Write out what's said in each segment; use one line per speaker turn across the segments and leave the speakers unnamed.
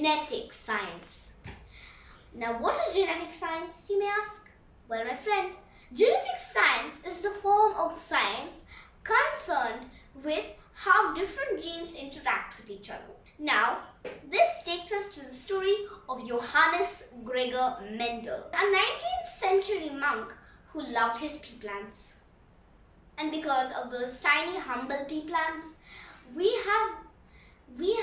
genetic science. Now, what is genetic science, you may ask? Well, my friend, genetic science is the form of science concerned with how different genes interact with each other. Now, this takes us to the story of Johannes Gregor Mendel, a 19th century monk who loved his pea plants. And because of those tiny, humble pea plants, we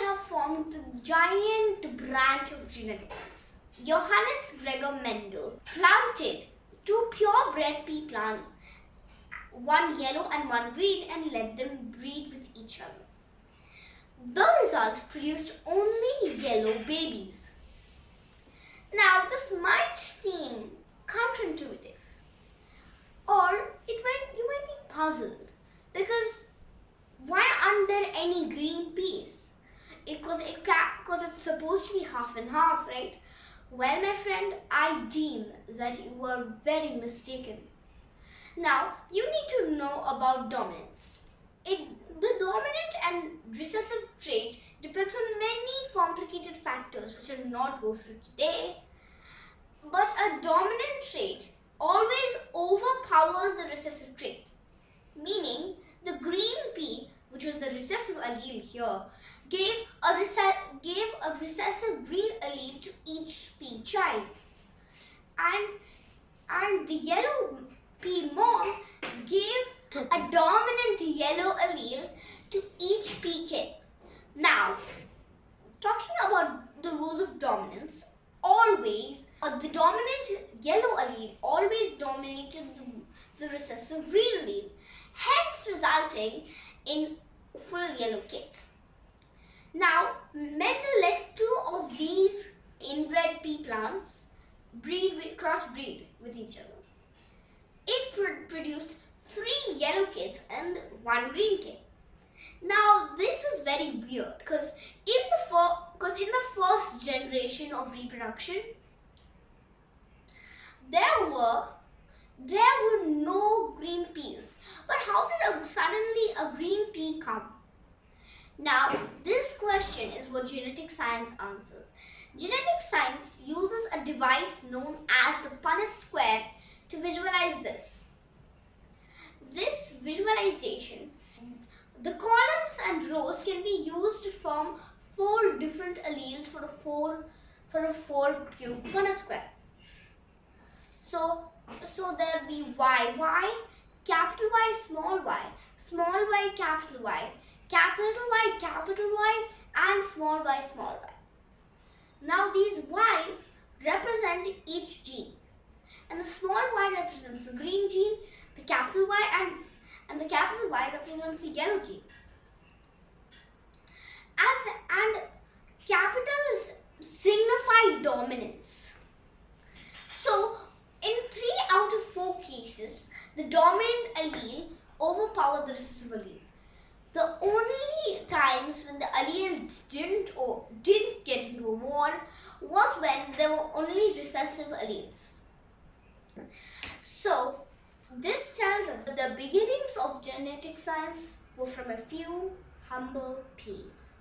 have formed the giant branch of genetics. Johannes Gregor Mendel planted 2 purebred pea plants, one yellow and one green, and let them breed with each other. The result produced only yellow babies. Now, this might seem counterintuitive, or you might be puzzled, because why aren't there any green peas? Because it's supposed to be half and half, right? Well, my friend, I deem that you were very mistaken. Now, you need to know about dominance. The dominant and recessive trait depends on many complicated factors which I will not go through today. But a dominant trait always overpowers the recessive trait, meaning the green pea, which was the recessive allele here, gave a recessive green allele to each pea child, and the yellow pea mom gave a dominant yellow allele to each pea kid. Now, talking about the rules of dominance, the dominant yellow allele always dominated the recessive green allele, hence resulting in full yellow kids. Now, Mendel let 2 of these inbred pea plants crossbreed with each other. It produced 3 yellow kids and 1 green kid. Now, this was very weird because in the first generation of reproduction, there were no green peas. But how did suddenly a green pea come? Now, this question is what genetic science answers. Genetic science uses a device known as the Punnett square to visualize this. This visualization, the columns and rows can be used to form 4 different alleles for a 4-cube Punnett square. So there will be Y, capital Y, small y, capital Y, capital Y, and small y, small y. Now these Y's represent each gene, and the small y represents the green gene, the capital Y and the capital Y represents the yellow gene. And capitals signify dominance. So in 3 out of 4 cases, the dominant allele overpowered the recessive allele. The only times when the alleles didn't get into a war was when there were only recessive alleles. So this tells us that the beginnings of genetic science were from a few humble peas.